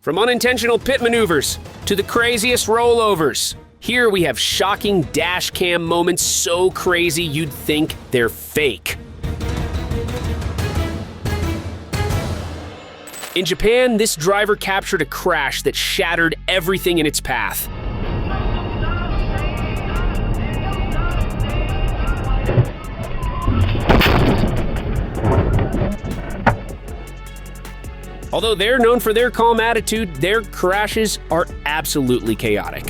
From unintentional pit maneuvers to the craziest rollovers, here we have shocking dash cam moments so crazy you'd think they're fake. In Japan, this driver captured a crash that shattered everything in its path. Although they're known for their calm attitude, their crashes are absolutely chaotic.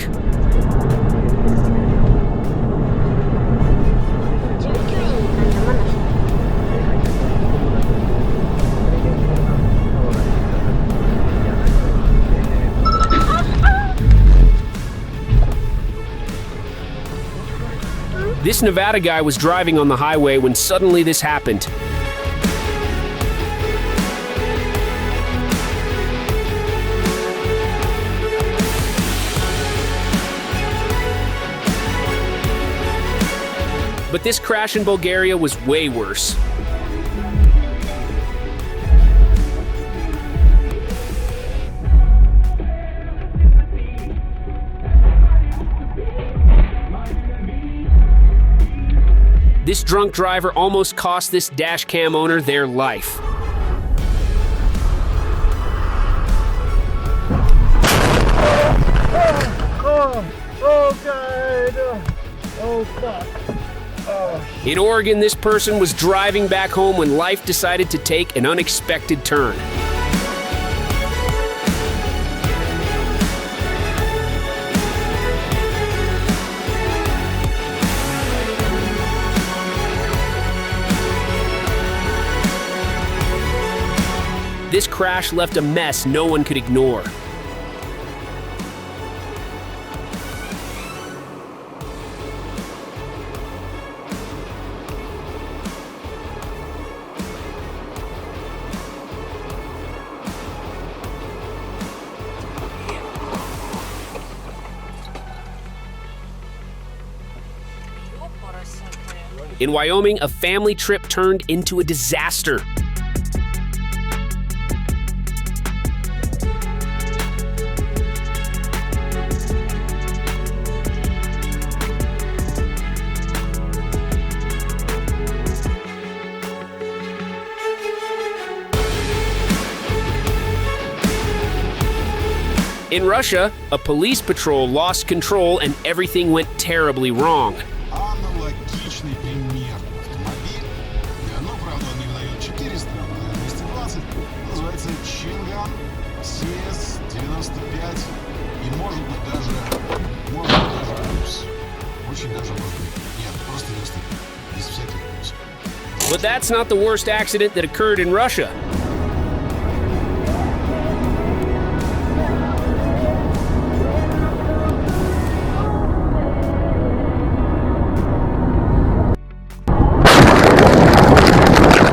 This Nevada guy was driving on the highway when suddenly this happened. But this crash in Bulgaria was way worse. This drunk driver almost cost this dash cam owner their life. Oh God! Oh fuck! In Oregon, this person was driving back home when life decided to take an unexpected turn. This crash left a mess no one could ignore. In Wyoming, a family trip turned into a disaster. In Russia, a police patrol lost control and everything went terribly wrong. Аналогичный пример. Автомобиль, оно, правда, не выдает 400, а 220. Называется Чинган CS-95. И может быть даже плюс. Очень даже может быть. Нет, просто 95. Без всяких плюсов. But that's not the worst accident that occurred in Russia.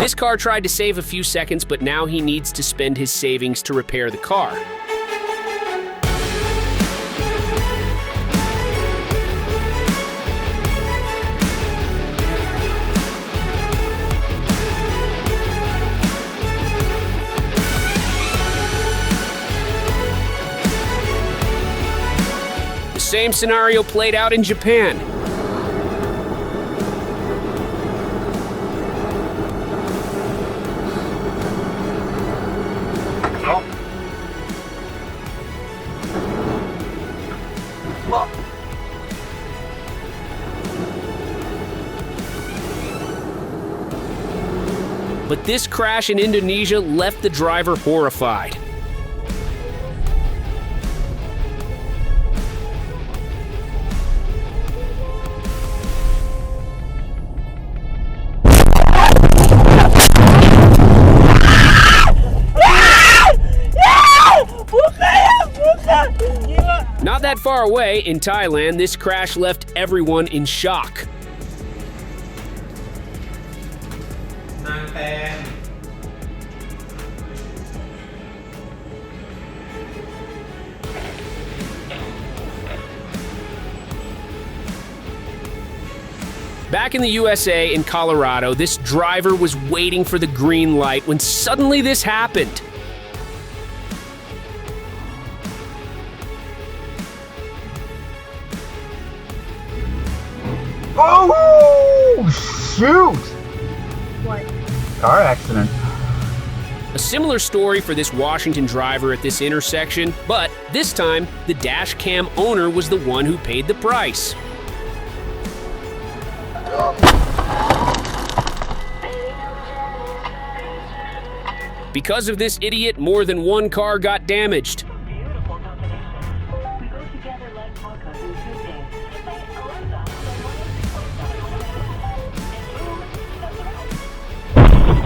This car tried to save a few seconds, but now he needs to spend his savings to repair the car. The same scenario played out in Japan. But this crash in Indonesia left the driver horrified. Not that far away, in Thailand, this crash left everyone in shock. Back in the USA, in Colorado, this driver was waiting for the green light when suddenly this happened. Oh, shoot! What? Car accident. A similar story for this Washington driver at this intersection, but this time, the dash cam owner was the one who paid the price. Because of this idiot, more than one car got damaged. Beautiful combination. We go together like tacos in 2 days.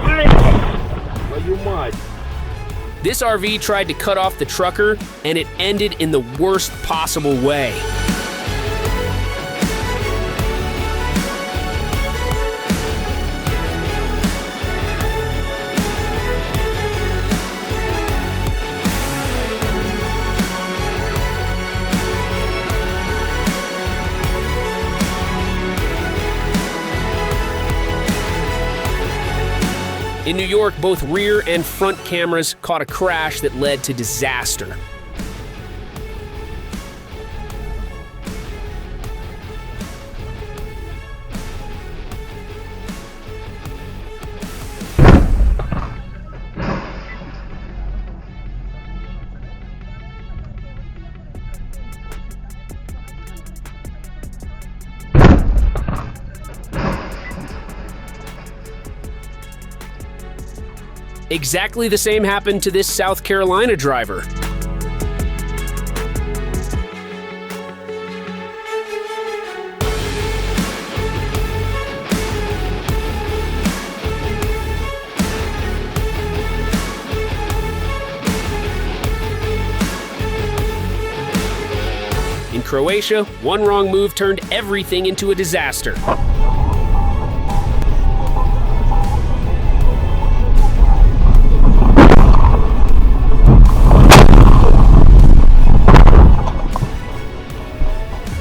Hey, Alexa, This RV tried to cut off the trucker, and it ended in the worst possible way. In New York, both rear and front cameras caught a crash that led to disaster. Exactly the same happened to this South Carolina driver. In Croatia, one wrong move turned everything into a disaster.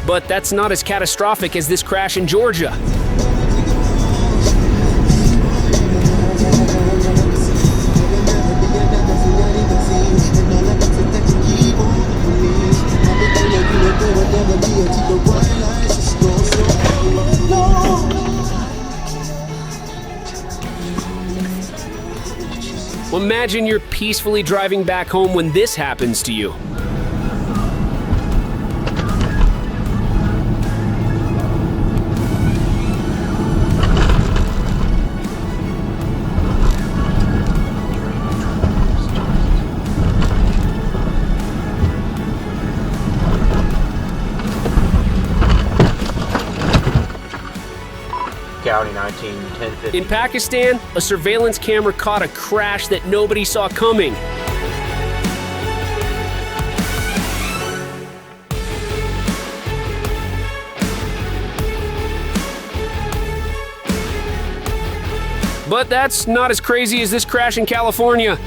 But that's not as catastrophic as this crash in Georgia. Well, imagine you're peacefully driving back home when this happens to you. County 19, 1050. In Pakistan, a surveillance camera caught a crash that nobody saw coming. But that's not as crazy as this crash in California.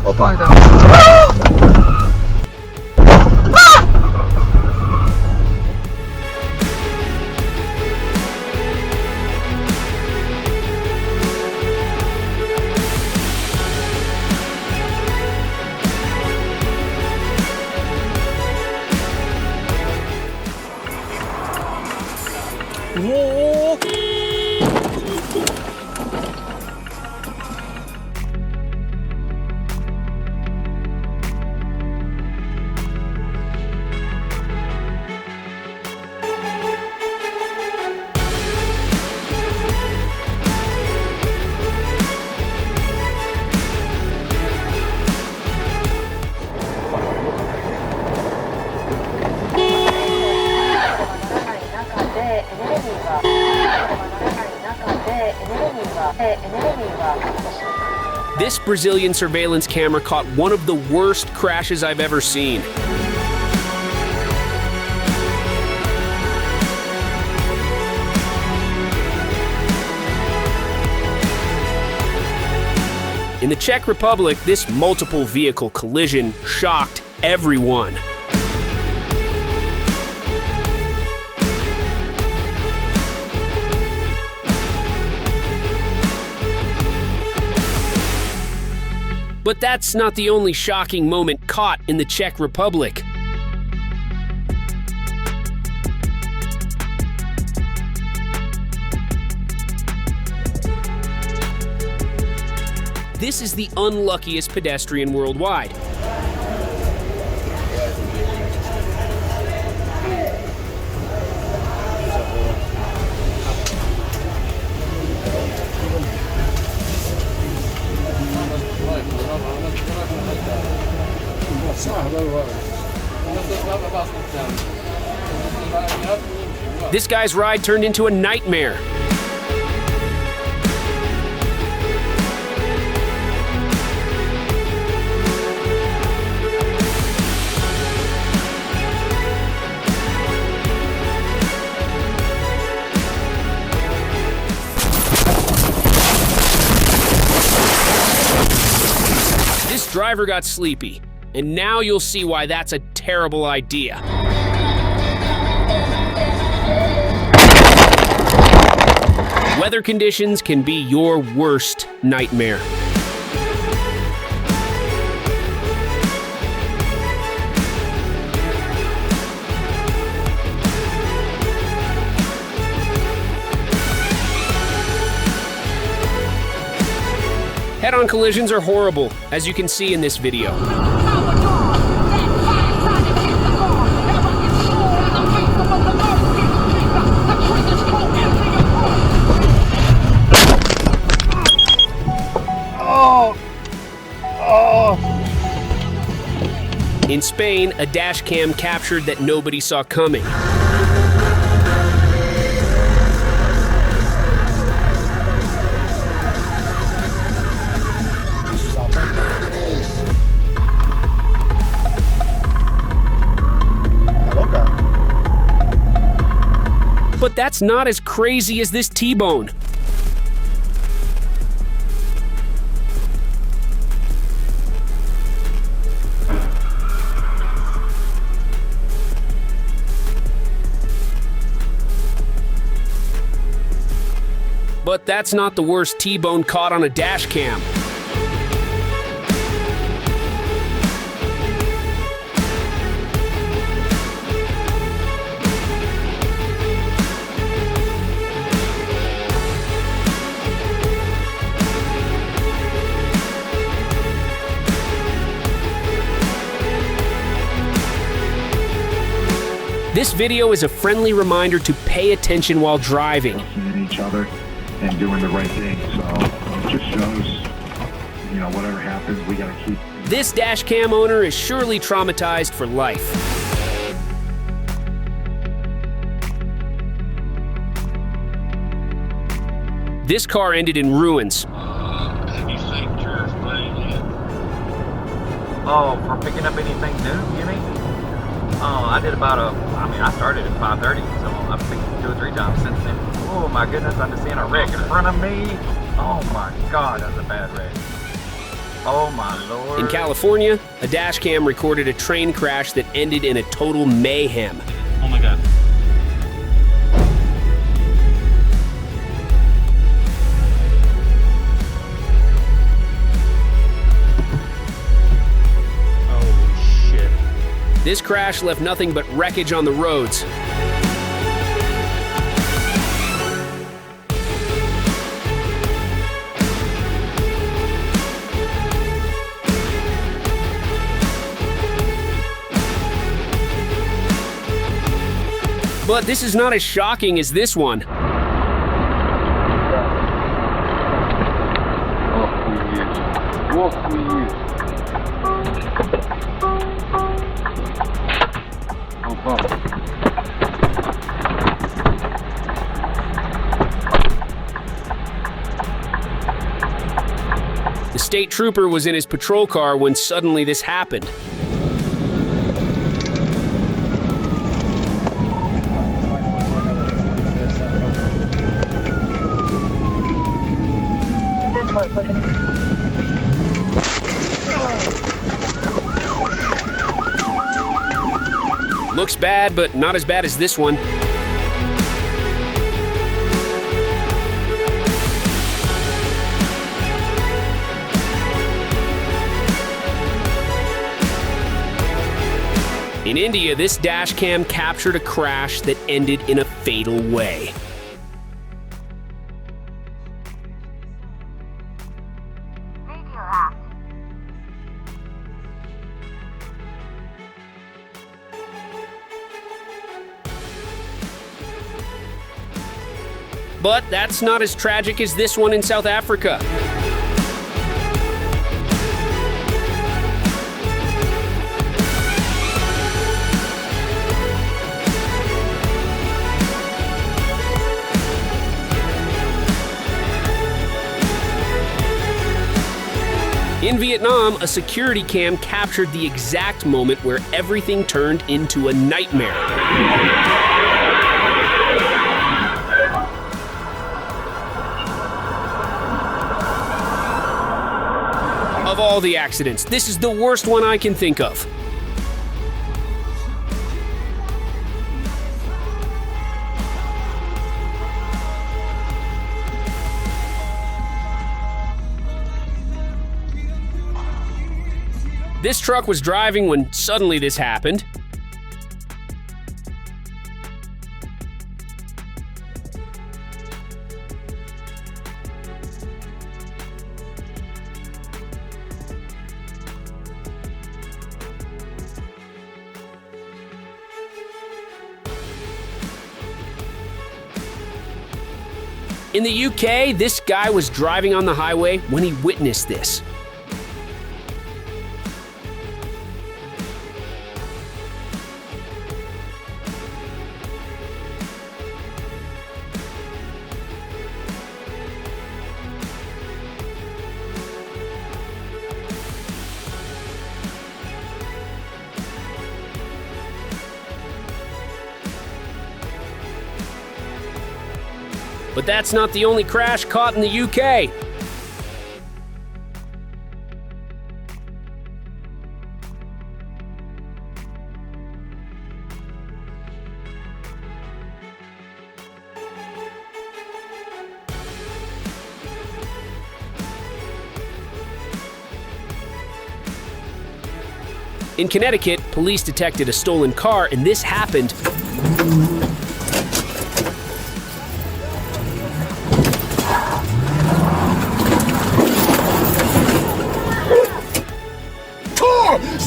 We'll find out. This Brazilian surveillance camera caught one of the worst crashes I've ever seen. In the Czech Republic, this multiple vehicle collision shocked everyone. But that's not the only shocking moment caught in the Czech Republic. This is the unluckiest pedestrian worldwide. This guy's ride turned into a nightmare. This driver got sleepy, and now you'll see why that's a terrible idea. Weather conditions can be your worst nightmare. Head-on collisions are horrible, as you can see in this video. In Spain, a dash cam captured that nobody saw coming. But that's not as crazy as this T-bone. But that's not the worst T-bone caught on a dash cam. This video is a friendly reminder to pay attention while driving. In each other and doing the right thing, so it just shows, whatever happens, we gotta keep. This dash cam owner is surely traumatized for life. This car ended in ruins. Oh, for picking up anything new, you mean? Oh, I did I started at 5:30, so I've picked 2 or 3 times since then. Oh my goodness, I'm just seeing a wreck in front of me. Oh my God, that's a bad wreck. Oh my Lord. In California, a dash cam recorded a train crash that ended in a total mayhem. Oh my God. This crash left nothing but wreckage on the roads. But this is not as shocking as this one. The state trooper was in his patrol car when suddenly this happened. Looks bad, but not as bad as this one. In India, this dash cam captured a crash that ended in a fatal way. But that's not as tragic as this one in South Africa. In Vietnam, a security cam captured the exact moment where everything turned into a nightmare. Of all the accidents, this is the worst one I can think of. This truck was driving when suddenly this happened. In the UK, this guy was driving on the highway when he witnessed this. But that's not the only crash caught in the UK. In Connecticut, police detected a stolen car, and this happened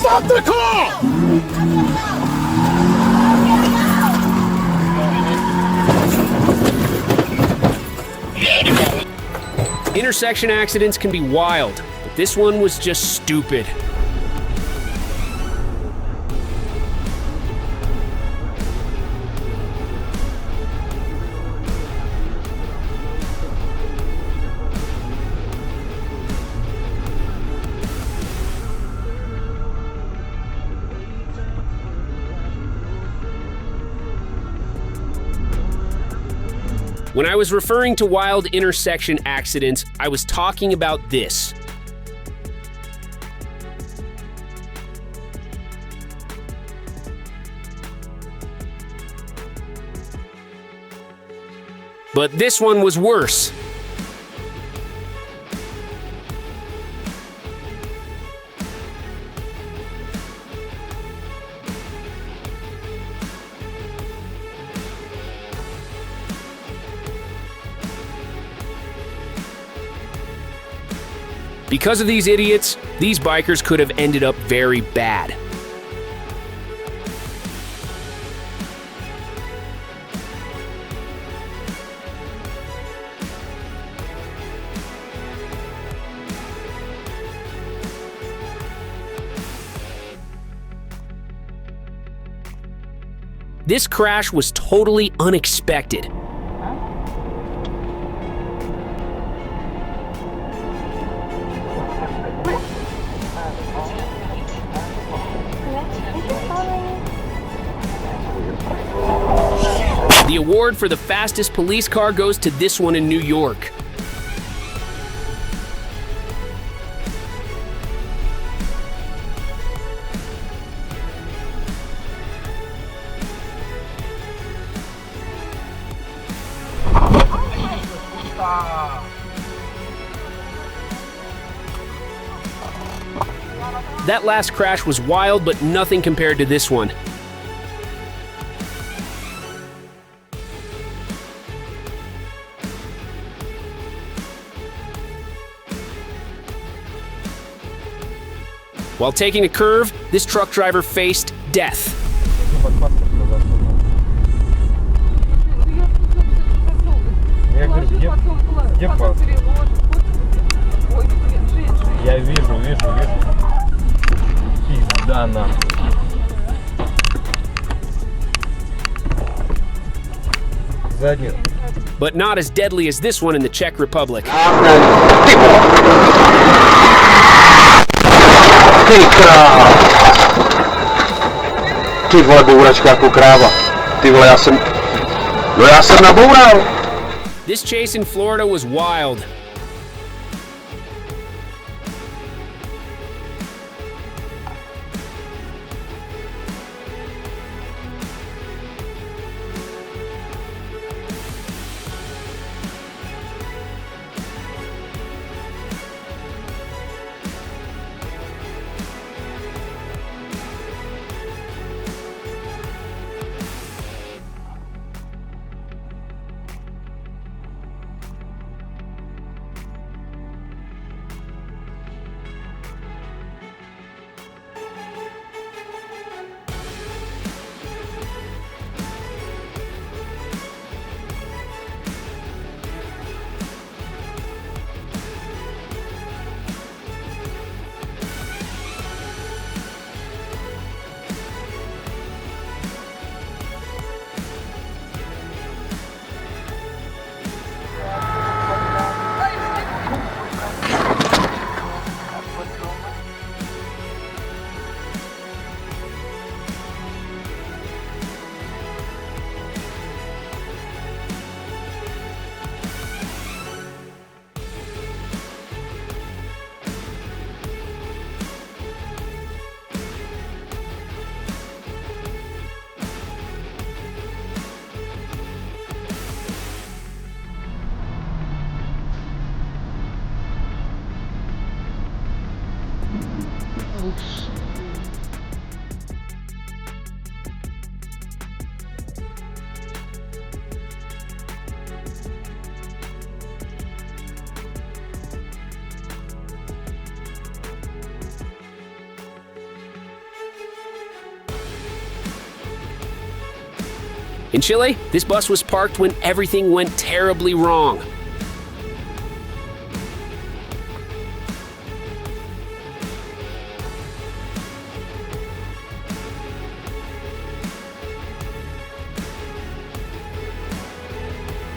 Stop the car! Intersection accidents can be wild, but this one was just stupid. When I was referring to wild intersection accidents, I was talking about this. But this one was worse. Because of these idiots, these bikers could have ended up very bad. This crash was totally unexpected. award for the fastest police car goes to this one in New York. That last crash was wild, but nothing compared to this one. While taking a curve, this truck driver faced death. Я вижу. Пизда нам. Задний. But not as deadly as this one in the Czech Republic. Ty kráva. Ty vole, bouračka jako kráva. Ty vole, já jsem naboural. This chase in Florida was wild. In Chile, this bus was parked when everything went terribly wrong.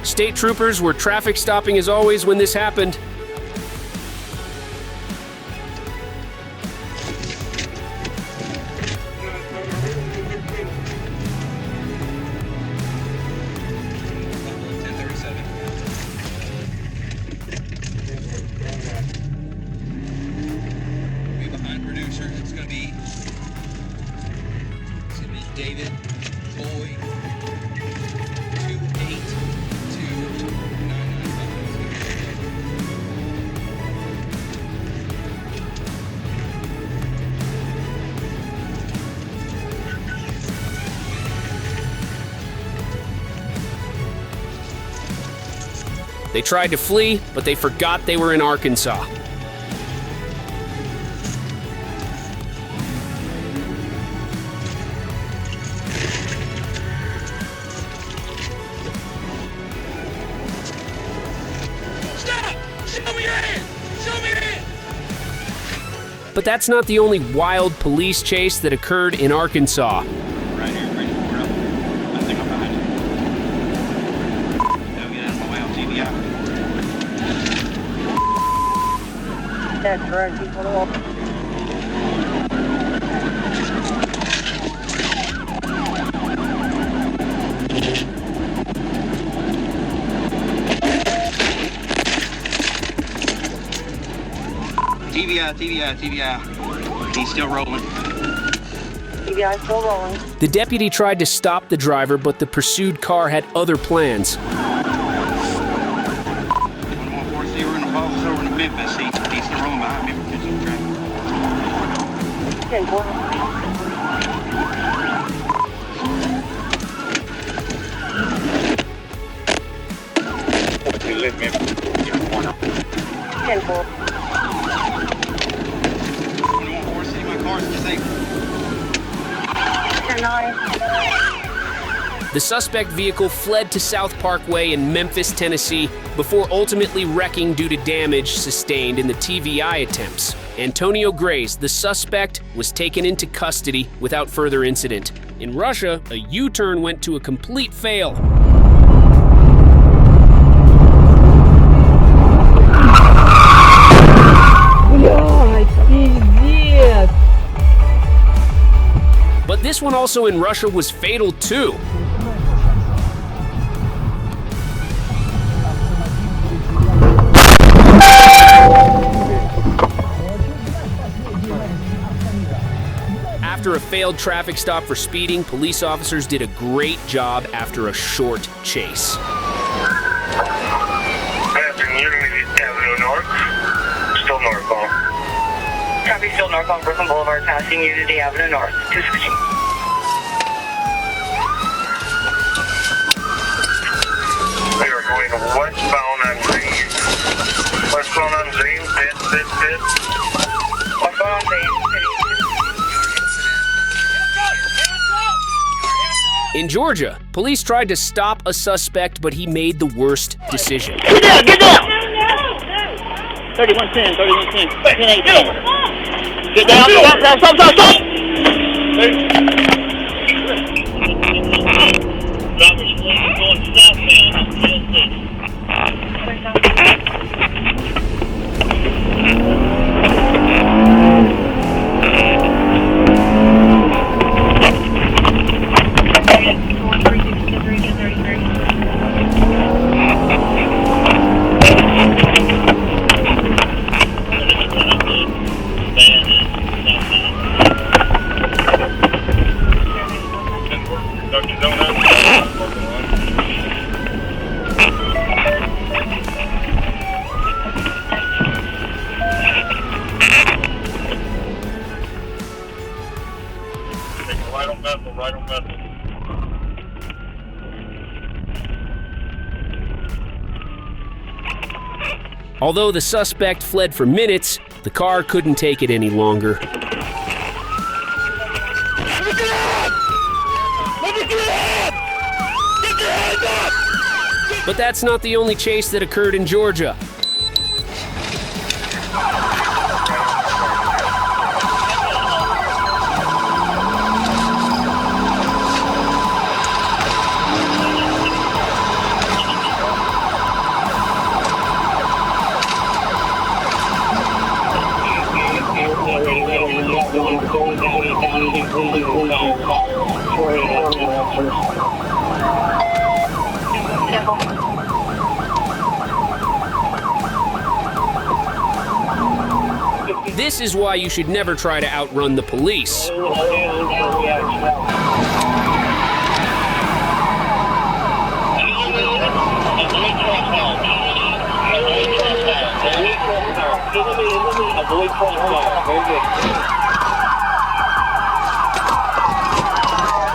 State troopers were traffic stopping as always when this happened. David, Boy, 282-995. They tried to flee, but they forgot they were in Arkansas. But that's not the only wild police chase that occurred in Arkansas. Right here, ready to board up. I think I'm behind you. Now get out of my way, I'll TV out. That's right, people off. TVI. He's still rolling. TBI still rolling. The deputy tried to stop the driver, but the pursued car had other plans. 114, we're in the box over in the Memphis. He's still rolling behind me. We're catching traffic. Okay, boy. 10-4. 114, my car's disabled. 10-9. The suspect vehicle fled to South Parkway in Memphis, Tennessee, before ultimately wrecking due to damage sustained in the TVI attempts. Antonio Grace, the suspect, was taken into custody without further incident. In Russia, a U-turn went to a complete fail. But this one also in Russia was fatal too. After a failed traffic stop for speeding, police officers did a great job after a short chase. Avenue North, still northbound. Copy, still northbound Brooklyn Boulevard, passing Unity Avenue North, 216. We are going westbound on Zane. Westbound on Zane, pit. Westbound on Zane, In Georgia, police tried to stop a suspect, but he made the worst decision. Get down! 3110, 10-8-10. Get down, stop! Right on Bethel. Although the suspect fled for minutes, the car couldn't take it any longer. But that's not the only chase that occurred in Georgia. This is why you should never try to outrun the police.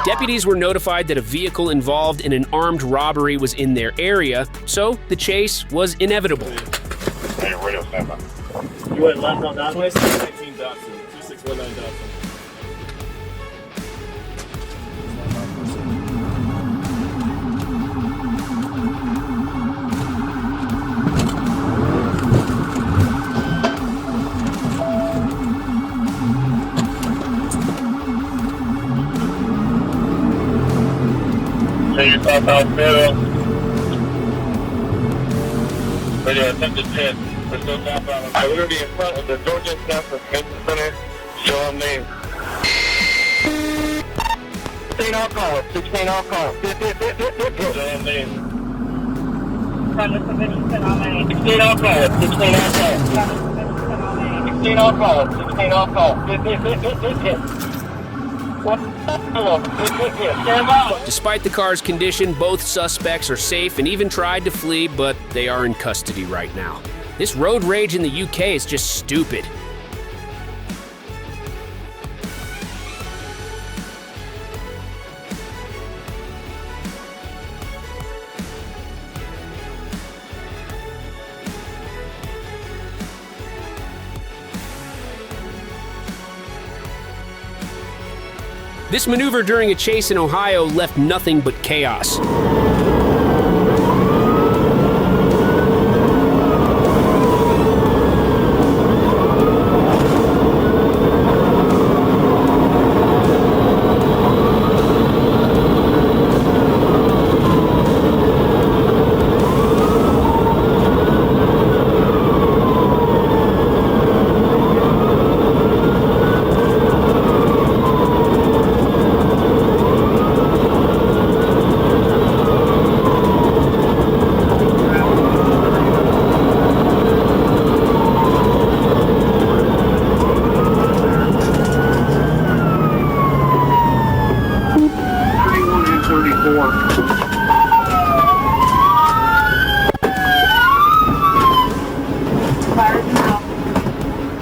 Deputies were notified that a vehicle involved in an armed robbery was in their area, so the chase was inevitable. Hey, radio standby. You went left on that way? 19 Dodson, 2619 Dodson. Say you're southbound Fairville. Radio, attempted 10. We're still southbound. We're going to be in front of the Georgia Campus Convention Center. Show them name. 16 I'll call it. 16 I'll call it. Show them name. 16 I'll call it. 16 I'll call it. 16 on call. 16 on call. Hit. What? Hit. Stand by. Despite the car's condition, both suspects are safe and even tried to flee, but they are in custody right now. This road rage in the UK is just stupid. This maneuver during a chase in Ohio left nothing but chaos.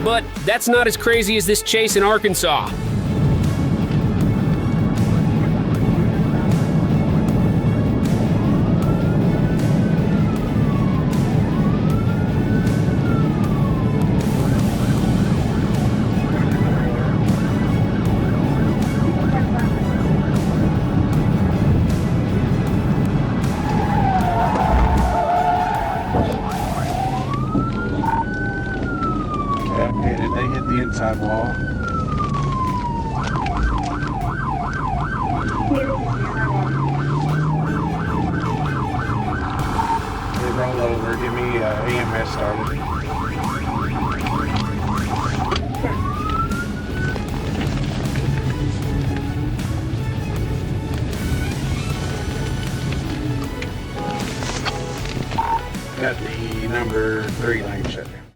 But that's not as crazy as this chase in Arkansas. They hit the inside wall. They roll over. Give me EMS started. Got the number 3 lane.